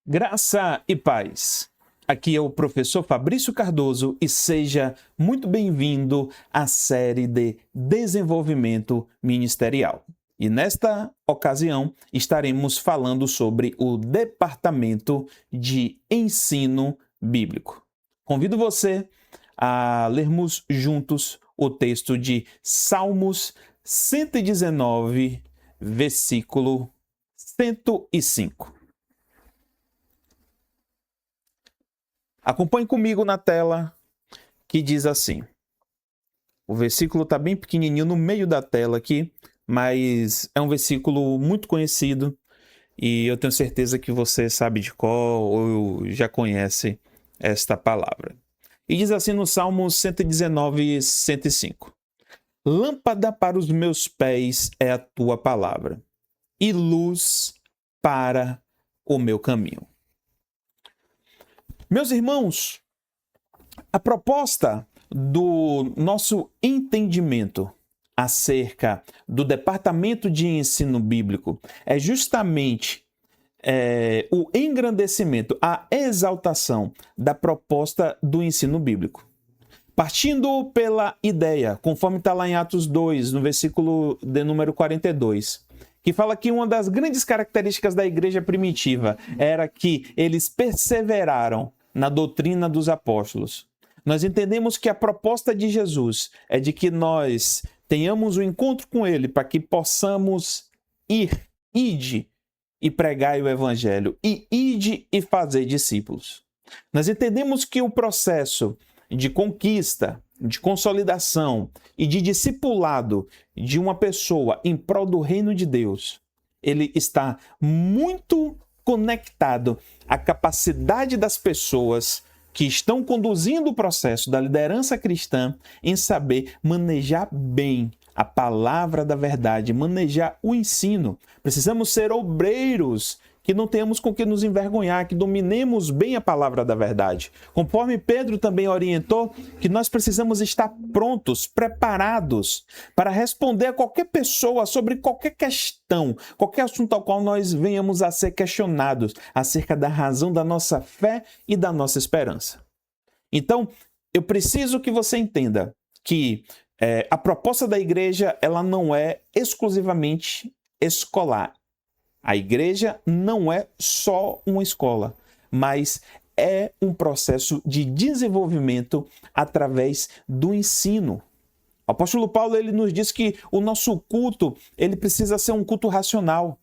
Graça e paz. Aqui é o professor Fabrício Cardoso e seja muito bem-vindo à série de Desenvolvimento Ministerial. E nesta ocasião estaremos falando sobre o Departamento de Ensino Bíblico. Convido você a lermos juntos o texto de Salmos 119, versículo 105. Acompanhe comigo na tela, que diz assim. O versículo está bem pequenininho no meio da tela aqui, mas é um versículo muito conhecido e eu tenho certeza que você sabe de cor ou já conhece esta palavra. E diz assim no Salmo 119, 105. Lâmpada para os meus pés é a tua palavra e luz para o meu caminho. Meus irmãos, a proposta do nosso entendimento acerca do Departamento de Ensino Bíblico é justamente o engrandecimento, a exaltação da proposta do ensino bíblico. Partindo pela ideia, conforme está lá em Atos 2, no versículo de número 42, que fala que uma das grandes características da igreja primitiva era que eles perseveraram na doutrina dos apóstolos. Nós entendemos que a proposta de Jesus é de que nós tenhamos um encontro com Ele para que possamos ide e pregai o Evangelho, e ide e fazer discípulos. Nós entendemos que o processo de conquista, de consolidação e de discipulado de uma pessoa em prol do reino de Deus, ele está muito conectado à capacidade das pessoas que estão conduzindo o processo da liderança cristã em saber manejar bem a palavra da verdade, manejar o ensino. Precisamos ser obreiros que não tenhamos com que nos envergonhar, que dominemos bem a palavra da verdade. Conforme Pedro também orientou, que nós precisamos estar prontos, preparados para responder a qualquer pessoa sobre qualquer questão, qualquer assunto ao qual nós venhamos a ser questionados acerca da razão da nossa fé e da nossa esperança. Então, eu preciso que você entenda que a proposta da igreja ela não é exclusivamente escolar. A igreja não é só uma escola, mas é um processo de desenvolvimento através do ensino. O apóstolo Paulo ele nos diz que o nosso culto ele precisa ser um culto racional.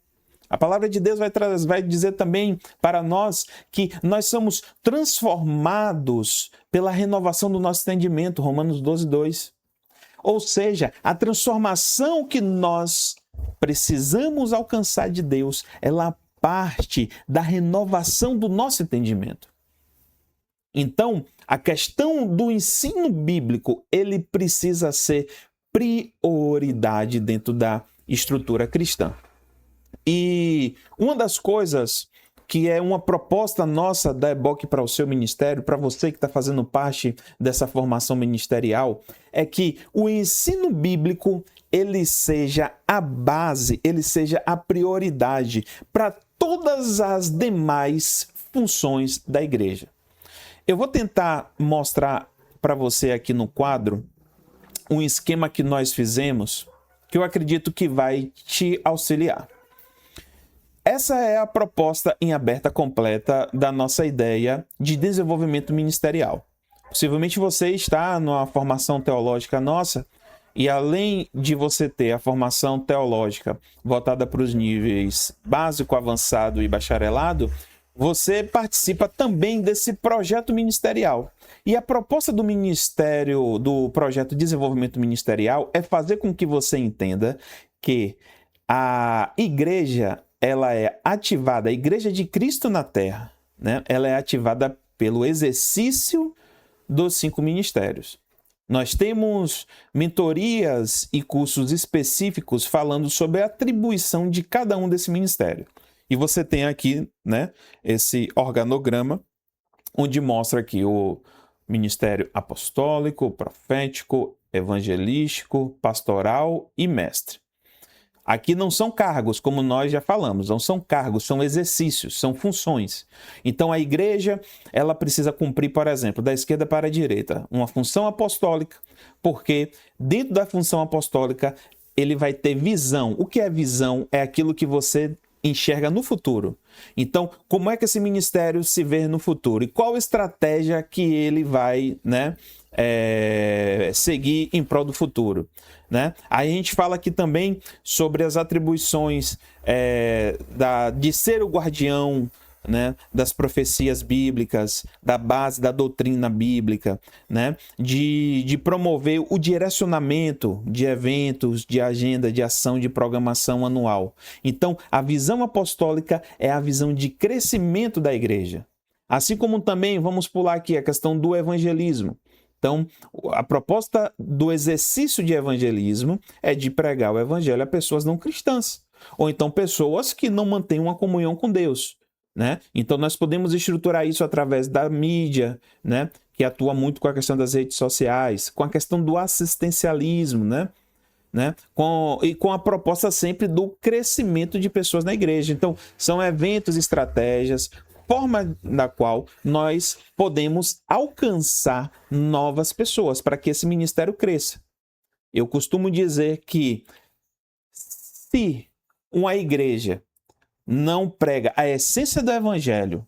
A palavra de Deus vai dizer também para nós que nós somos transformados pela renovação do nosso entendimento, Romanos 12, 2. Ou seja, a transformação que nós precisamos alcançar de Deus, ela parte da renovação do nosso entendimento. Então, a questão do ensino bíblico, ele precisa ser prioridade dentro da estrutura cristã. E uma das coisas que é uma proposta nossa da EBOC para o seu ministério, para você que está fazendo parte dessa formação ministerial, é que o ensino bíblico ele seja a base, ele seja a prioridade para todas as demais funções da igreja. Eu vou tentar mostrar para você aqui no quadro um esquema que nós fizemos, que eu acredito que vai te auxiliar. Essa é a proposta em aberta completa da nossa ideia de desenvolvimento ministerial. Possivelmente você está numa formação teológica nossa e além de você ter a formação teológica voltada para os níveis básico, avançado e bacharelado, você participa também desse projeto ministerial. E a proposta do ministério, do projeto de desenvolvimento ministerial é fazer com que você entenda que a igreja ela é ativada, a Igreja de Cristo na Terra, né? Ela é ativada pelo exercício dos 5 ministérios. Nós temos mentorias e cursos específicos falando sobre a atribuição de cada um desse ministério. E você tem aqui, né, esse organograma, onde mostra aqui o ministério apostólico, profético, evangelístico, pastoral e mestre. Aqui não são cargos, como nós já falamos, não são cargos, são exercícios, são funções. Então a igreja, ela precisa cumprir, por exemplo, da esquerda para a direita, uma função apostólica, porque dentro da função apostólica ele vai ter visão. O que é visão? É aquilo que você enxerga no futuro. Então, como é que esse ministério se vê no futuro? E qual estratégia que ele vai, seguir em prol do futuro? Né? Aí a gente fala aqui também sobre as atribuições de ser o guardião, né, das profecias bíblicas, da base da doutrina bíblica, né, de promover o direcionamento de eventos, de agenda, de ação, de programação anual. Então, a visão apostólica é a visão de crescimento da igreja. Assim como também, vamos pular aqui a questão do evangelismo. Então, a proposta do exercício de evangelismo é de pregar o evangelho a pessoas não cristãs, ou então pessoas que não mantêm uma comunhão com Deus. Né? Então, nós podemos estruturar isso através da mídia, né? Que atua muito com a questão das redes sociais, com a questão do assistencialismo, né? E com a proposta sempre do crescimento de pessoas na igreja. Então, são eventos, estratégias, forma na qual nós podemos alcançar novas pessoas para que esse ministério cresça. Eu costumo dizer que se uma igreja não prega a essência do evangelho,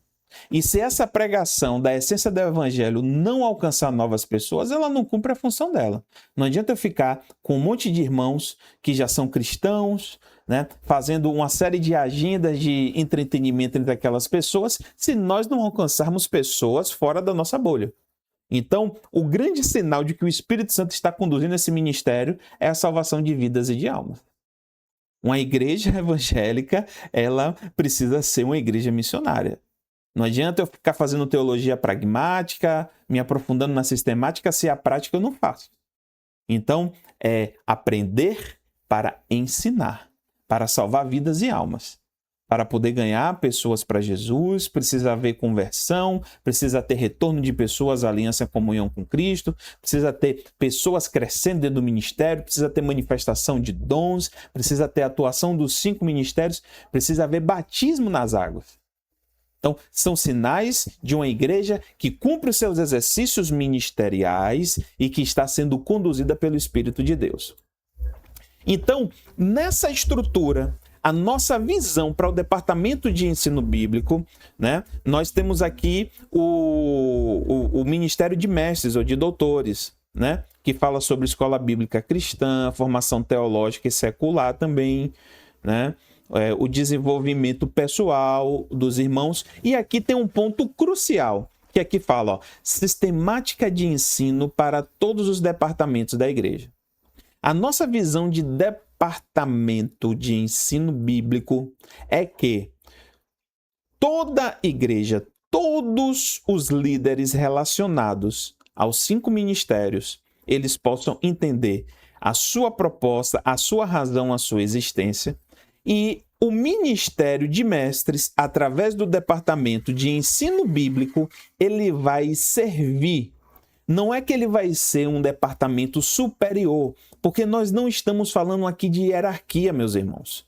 e se essa pregação da essência do evangelho não alcançar novas pessoas, ela não cumpre a função dela. Não adianta eu ficar com um monte de irmãos que já são cristãos, né, fazendo uma série de agendas de entretenimento entre aquelas pessoas, se nós não alcançarmos pessoas fora da nossa bolha. Então, o grande sinal de que o Espírito Santo está conduzindo esse ministério é a salvação de vidas e de almas. Uma igreja evangélica, ela precisa ser uma igreja missionária. Não adianta eu ficar fazendo teologia pragmática, me aprofundando na sistemática, se a prática eu não faço. Então, é aprender para ensinar, para salvar vidas e almas. Para poder ganhar pessoas para Jesus, precisa haver conversão, precisa ter retorno de pessoas à aliança e comunhão com Cristo, precisa ter pessoas crescendo dentro do ministério, precisa ter manifestação de dons, precisa ter atuação dos 5 ministérios, precisa haver batismo nas águas. Então, são sinais de uma igreja que cumpre os seus exercícios ministeriais e que está sendo conduzida pelo Espírito de Deus. Então, nessa estrutura, a nossa visão para o departamento de ensino bíblico, né? Nós temos aqui o Ministério de Mestres ou de Doutores, né? Que fala sobre escola bíblica cristã, formação teológica e secular também, né? O desenvolvimento pessoal dos irmãos. E aqui tem um ponto crucial, que aqui fala, sistemática de ensino para todos os departamentos da igreja. A nossa visão de departamento de ensino bíblico é que toda igreja, todos os líderes relacionados aos 5 ministérios, eles possam entender a sua proposta, a sua razão, a sua existência. E o Ministério de Mestres, através do departamento de ensino bíblico, ele vai servir. Não é que ele vai ser um departamento superior, porque nós não estamos falando aqui de hierarquia, meus irmãos.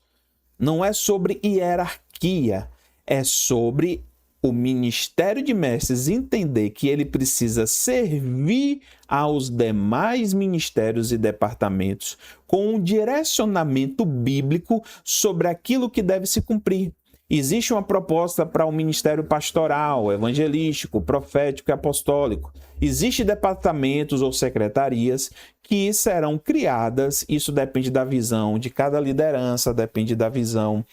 Não é sobre hierarquia, é sobre o Ministério de Mestres entender que ele precisa servir aos demais ministérios e departamentos com um direcionamento bíblico sobre aquilo que deve se cumprir. Existe uma proposta para o ministério pastoral, evangelístico, profético e apostólico. Existem departamentos ou secretarias que serão criadas, isso depende da visão de cada liderança, depende da visão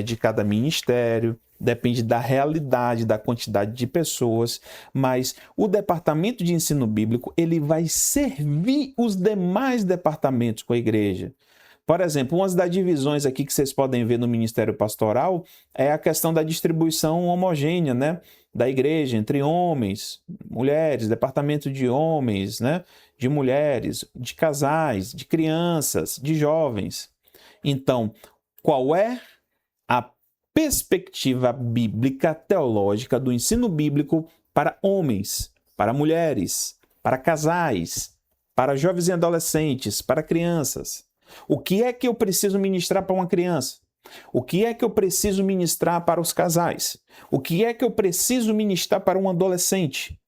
de cada ministério, depende da realidade, da quantidade de pessoas, mas o departamento de ensino bíblico ele vai servir os demais departamentos com a igreja. Por exemplo, uma das divisões aqui que vocês podem ver no Ministério Pastoral é a questão da distribuição homogênea, né, da igreja entre homens, mulheres, departamento de homens, né, de mulheres, de casais, de crianças, de jovens. Então, qual é a perspectiva bíblica teológica do ensino bíblico para homens, para mulheres, para casais, para jovens e adolescentes, para crianças? O que é que eu preciso ministrar para uma criança? O que é que eu preciso ministrar para os casais? O que é que eu preciso ministrar para um adolescente?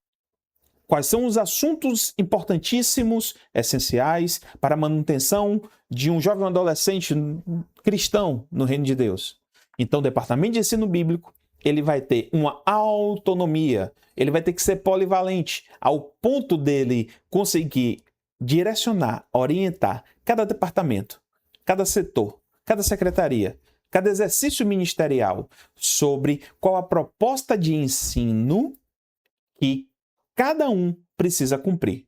Quais são os assuntos importantíssimos, essenciais, para a manutenção de um jovem adolescente cristão no reino de Deus? Então, o departamento de ensino bíblico, ele vai ter uma autonomia, ele vai ter que ser polivalente, ao ponto dele conseguir direcionar, orientar cada departamento, cada setor, cada secretaria, cada exercício ministerial sobre qual a proposta de ensino que cada um precisa cumprir.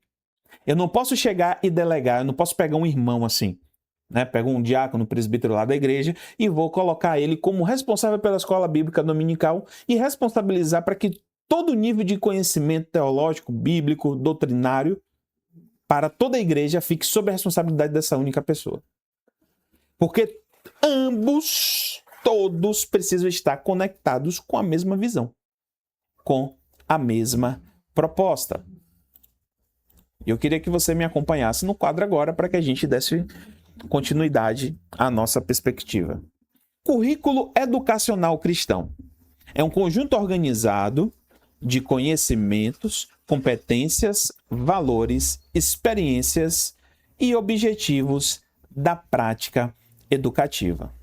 Eu não posso chegar e delegar, eu não posso pegar um irmão assim, né? Pego um diácono, presbítero lá da igreja e vou colocar ele como responsável pela escola bíblica dominical e responsabilizar para que todo nível de conhecimento teológico, bíblico, doutrinário, para toda a igreja fique sob a responsabilidade dessa única pessoa. Porque todos precisam estar conectados com a mesma visão, com a mesma proposta. Eu queria que você me acompanhasse no quadro agora para que a gente desse continuidade à nossa perspectiva. Currículo educacional cristão é um conjunto organizado de conhecimentos, competências, valores, experiências e objetivos da prática educativa.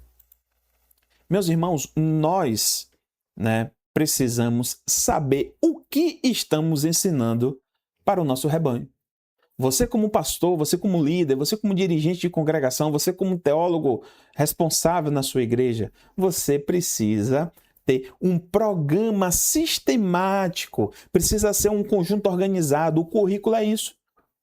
Meus irmãos, nós, precisamos saber o que estamos ensinando para o nosso rebanho. Você como pastor, você como líder, você como dirigente de congregação, você como teólogo responsável na sua igreja, você precisa ter um programa sistemático, precisa ser um conjunto organizado. O currículo é isso.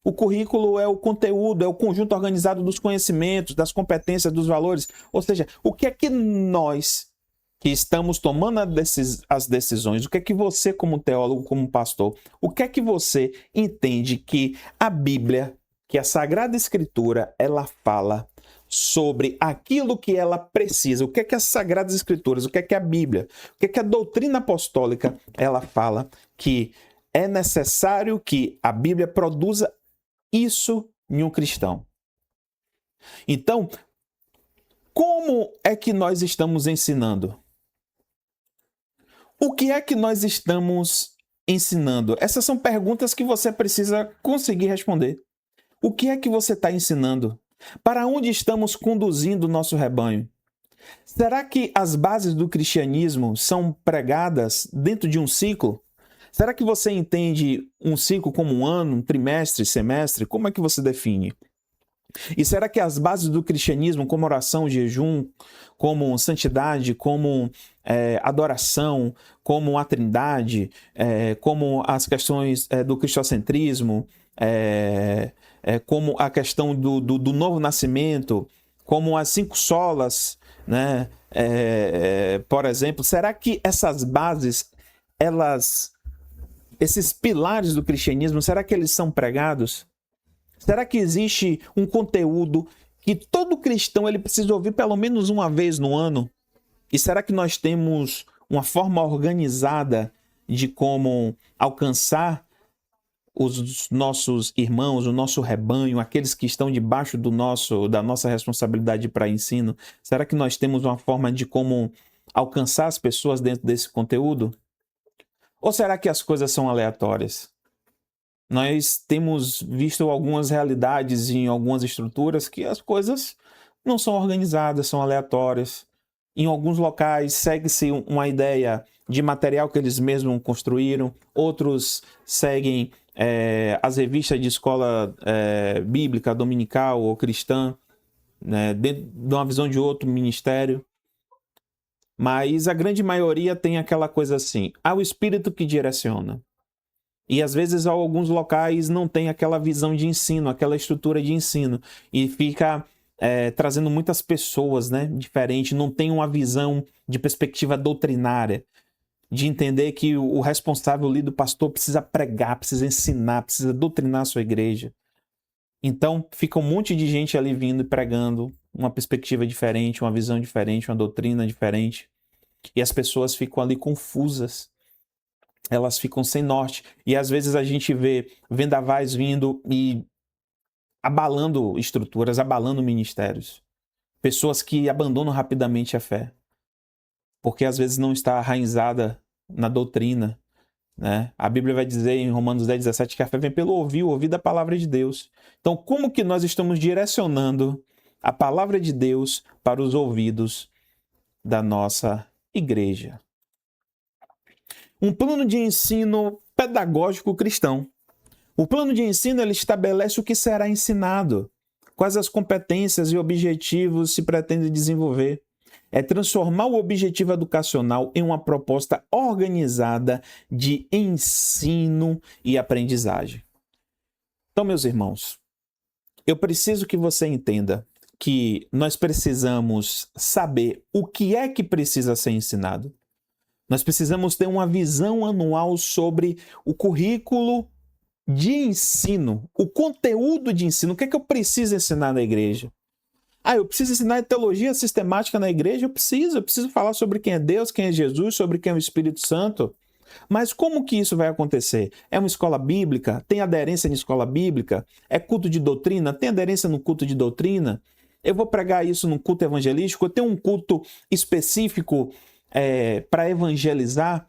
O currículo é o conteúdo, é o conjunto organizado dos conhecimentos, das competências, dos valores. Ou seja, o que é que nós que estamos tomando as decisões, o que é que você como teólogo, como pastor, o que é que você entende que a Bíblia, que a Sagrada Escritura, ela fala sobre aquilo que ela precisa, o que é que as Sagradas Escrituras, o que é que a Bíblia, o que é que a doutrina apostólica, ela fala que é necessário que a Bíblia produza isso em um cristão. Então, como é que nós estamos ensinando? O que é que nós estamos ensinando? Essas são perguntas que você precisa conseguir responder. O que é que você está ensinando? Para onde estamos conduzindo o nosso rebanho? Será que as bases do cristianismo são pregadas dentro de um ciclo? Será que você entende um ciclo como um ano, um trimestre, semestre? Como é que você define? E será que as bases do cristianismo, como oração, jejum, como santidade, como adoração, como a trindade, como as questões do cristocentrismo, como a questão do novo nascimento, como as 5 solas, né? Por exemplo, será que essas bases, esses pilares do cristianismo, será que eles são pregados? Será que existe um conteúdo que todo cristão ele precisa ouvir pelo menos uma vez no ano? E será que nós temos uma forma organizada de como alcançar os nossos irmãos, o nosso rebanho, aqueles que estão debaixo da nossa responsabilidade para ensino? Será que nós temos uma forma de como alcançar as pessoas dentro desse conteúdo? Ou será que as coisas são aleatórias? Nós temos visto algumas realidades em algumas estruturas que as coisas não são organizadas, são aleatórias. Em alguns locais segue-se uma ideia de material que eles mesmos construíram, outros seguem as revistas de escola bíblica, dominical ou cristã, né, dentro de uma visão de outro ministério. Mas a grande maioria tem aquela coisa assim, há o Espírito que direciona. E às vezes alguns locais não tem aquela visão de ensino, aquela estrutura de ensino. E fica trazendo muitas pessoas, né, diferentes, não tem uma visão de perspectiva doutrinária, de entender que o responsável ali do pastor precisa pregar, precisa ensinar, precisa doutrinar a sua igreja. Então fica um monte de gente ali vindo e pregando uma perspectiva diferente, uma visão diferente, uma doutrina diferente. E as pessoas ficam ali confusas. Elas ficam sem norte. E às vezes a gente vê vendavais vindo e abalando estruturas, abalando ministérios. Pessoas que abandonam rapidamente a fé, porque às vezes não está arraizada na doutrina, né? A Bíblia vai dizer em Romanos 10:17 que a fé vem pelo ouvir, o ouvir da palavra de Deus. Então, como que nós estamos direcionando a palavra de Deus para os ouvidos da nossa igreja? Um plano de ensino pedagógico cristão. O plano de ensino ele estabelece o que será ensinado, quais as competências e objetivos se pretende desenvolver. É transformar o objetivo educacional em uma proposta organizada de ensino e aprendizagem. Então, meus irmãos, eu preciso que você entenda que nós precisamos saber o que é que precisa ser ensinado. Nós precisamos ter uma visão anual sobre o currículo de ensino, o conteúdo de ensino. O que é que eu preciso ensinar na igreja? Eu preciso ensinar teologia sistemática na igreja? Eu preciso falar sobre quem é Deus, quem é Jesus, sobre quem é o Espírito Santo. Mas como que isso vai acontecer? É uma escola bíblica? Tem aderência na escola bíblica? É culto de doutrina? Tem aderência no culto de doutrina? Eu vou pregar isso num culto evangelístico? Eu tenho um culto específico para evangelizar?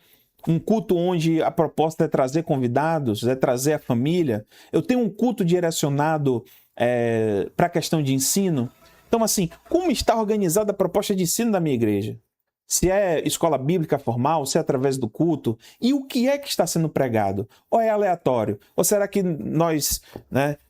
Um culto onde a proposta é trazer convidados, é trazer a família? Eu tenho um culto direcionado para a questão de ensino? Então, assim, como está organizada a proposta de ensino da minha igreja? Se é escola bíblica formal, se é através do culto, e o que é que está sendo pregado? Ou é aleatório? Ou será que nós,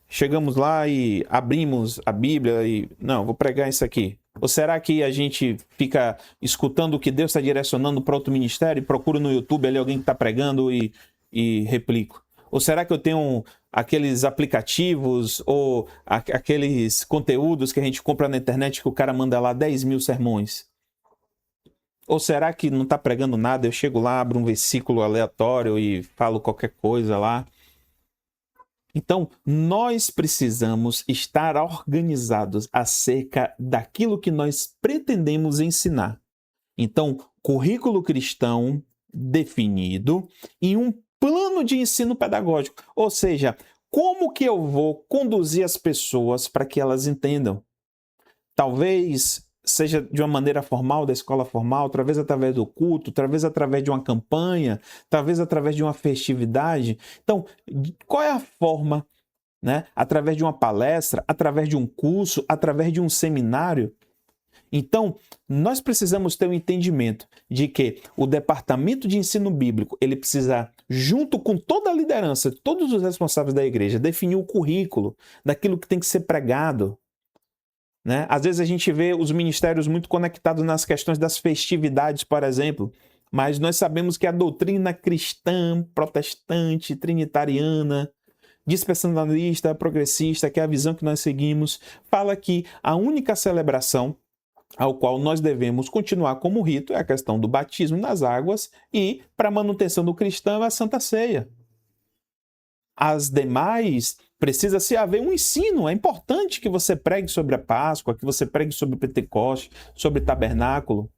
chegamos lá e abrimos a Bíblia e, não, vou pregar isso aqui? Ou será que a gente fica escutando o que Deus está direcionando para outro ministério e procuro no YouTube ali alguém que está pregando e replico? Ou será que eu tenho aqueles aplicativos ou aqueles conteúdos que a gente compra na internet que o cara manda lá 10 mil sermões? Ou será que não está pregando nada? Eu chego lá, abro um versículo aleatório e falo qualquer coisa lá. Então, nós precisamos estar organizados acerca daquilo que nós pretendemos ensinar. Então, currículo cristão definido e um plano de ensino pedagógico. Ou seja, como que eu vou conduzir as pessoas para que elas entendam? Talvez seja de uma maneira formal, da escola formal, talvez através do culto, talvez através de uma campanha, talvez através de uma festividade. Então, qual é a forma, Através de uma palestra, através de um curso, através de um seminário? Então, nós precisamos ter um entendimento de que o departamento de ensino bíblico, ele precisa, junto com toda a liderança, todos os responsáveis da igreja, definir o currículo daquilo que tem que ser pregado. Às vezes a gente vê os ministérios muito conectados nas questões das festividades, por exemplo, mas nós sabemos que a doutrina cristã, protestante, trinitariana, dispensacionalista, progressista, que é a visão que nós seguimos, fala que a única celebração ao qual nós devemos continuar como rito é a questão do batismo nas águas e, para a manutenção do cristão, a Santa Ceia. As demais, precisa-se haver um ensino. É importante que você pregue sobre a Páscoa, que você pregue sobre o Pentecoste, sobre o tabernáculo,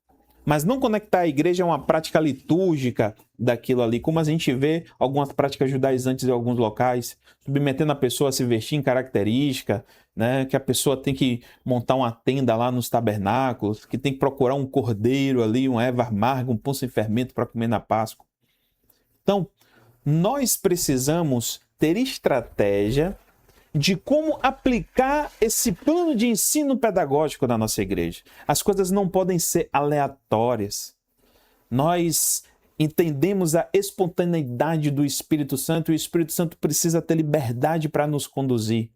mas não conectar a igreja a uma prática litúrgica daquilo ali, como a gente vê algumas práticas judaizantes em alguns locais, submetendo a pessoa a se vestir em característica, que a pessoa tem que montar uma tenda lá nos tabernáculos, que tem que procurar um cordeiro ali, uma erva amarga, um pão sem fermento para comer na Páscoa. Então, nós precisamos ter estratégia de como aplicar esse plano de ensino pedagógico na nossa igreja. As coisas não podem ser aleatórias. Nós entendemos a espontaneidade do Espírito Santo e o Espírito Santo precisa ter liberdade para nos conduzir.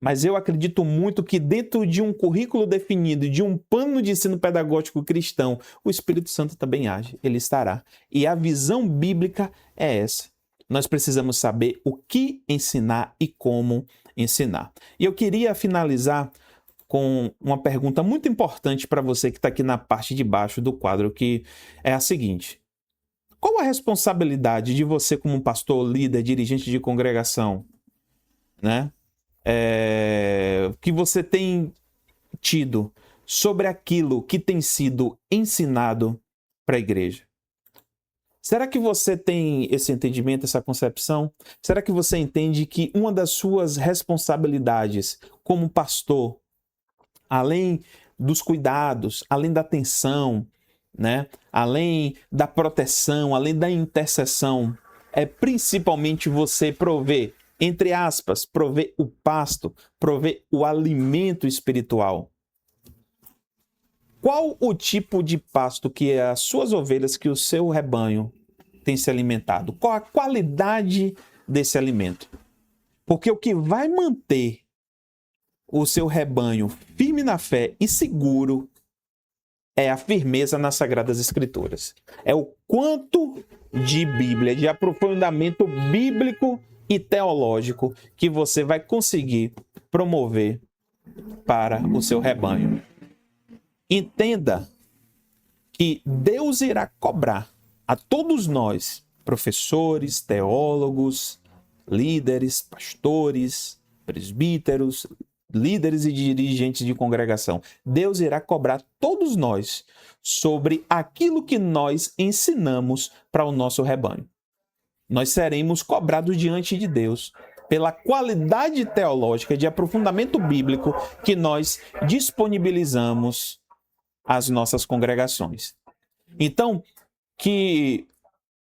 Mas eu acredito muito que dentro de um currículo definido, de um plano de ensino pedagógico cristão, o Espírito Santo também age, ele estará. E a visão bíblica é essa. Nós precisamos saber o que ensinar e como ensinar. E eu queria finalizar com uma pergunta muito importante para você que está aqui na parte de baixo do quadro, que é a seguinte: qual a responsabilidade de você como pastor, líder, dirigente de congregação, que você tem tido sobre aquilo que tem sido ensinado para a igreja? Será que você tem esse entendimento, essa concepção? Será que você entende que uma das suas responsabilidades como pastor, além dos cuidados, além da atenção, né? Além da proteção, além da intercessão, é principalmente você prover, entre aspas, prover o pasto, prover o alimento espiritual? Qual o tipo de pasto que as suas ovelhas, que o seu rebanho tem se alimentado? Qual a qualidade desse alimento? Porque o que vai manter o seu rebanho firme na fé e seguro é a firmeza nas Sagradas Escrituras. É o quanto de Bíblia, de aprofundamento bíblico e teológico que você vai conseguir promover para o seu rebanho. Entenda que Deus irá cobrar a todos nós, professores, teólogos, líderes, pastores, presbíteros, líderes e dirigentes de congregação. Deus irá cobrar todos nós sobre aquilo que nós ensinamos para o nosso rebanho. Nós seremos cobrados diante de Deus pela qualidade teológica de aprofundamento bíblico que nós disponibilizamos às nossas congregações. Então, que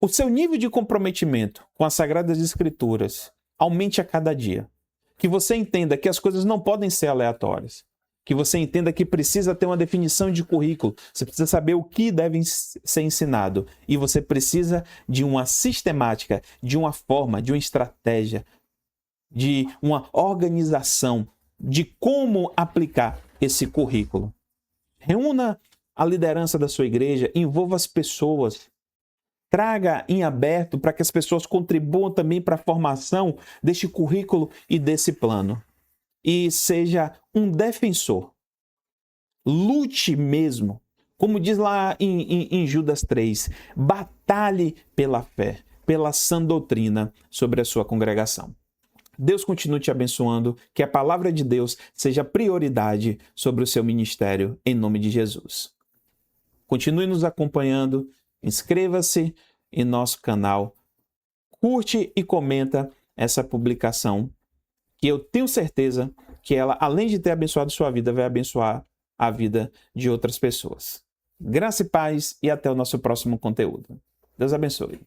o seu nível de comprometimento com as Sagradas Escrituras aumente a cada dia. Que você entenda que as coisas não podem ser aleatórias. Que você entenda que precisa ter uma definição de currículo. Você precisa saber o que deve ser ensinado. E você precisa de uma sistemática, de uma forma, de uma estratégia, de uma organização de como aplicar esse currículo. Reúna a liderança da sua igreja, envolva as pessoas, traga em aberto para que as pessoas contribuam também para a formação deste currículo e desse plano. E seja um defensor. Lute mesmo. Como diz lá em Judas 3, batalhe pela fé, pela sã doutrina sobre a sua congregação. Deus continue te abençoando, que a palavra de Deus seja prioridade sobre o seu ministério, em nome de Jesus. Continue nos acompanhando, inscreva-se em nosso canal, curte e comenta essa publicação, que eu tenho certeza que ela, além de ter abençoado sua vida, vai abençoar a vida de outras pessoas. Graça e paz e até o nosso próximo conteúdo. Deus abençoe.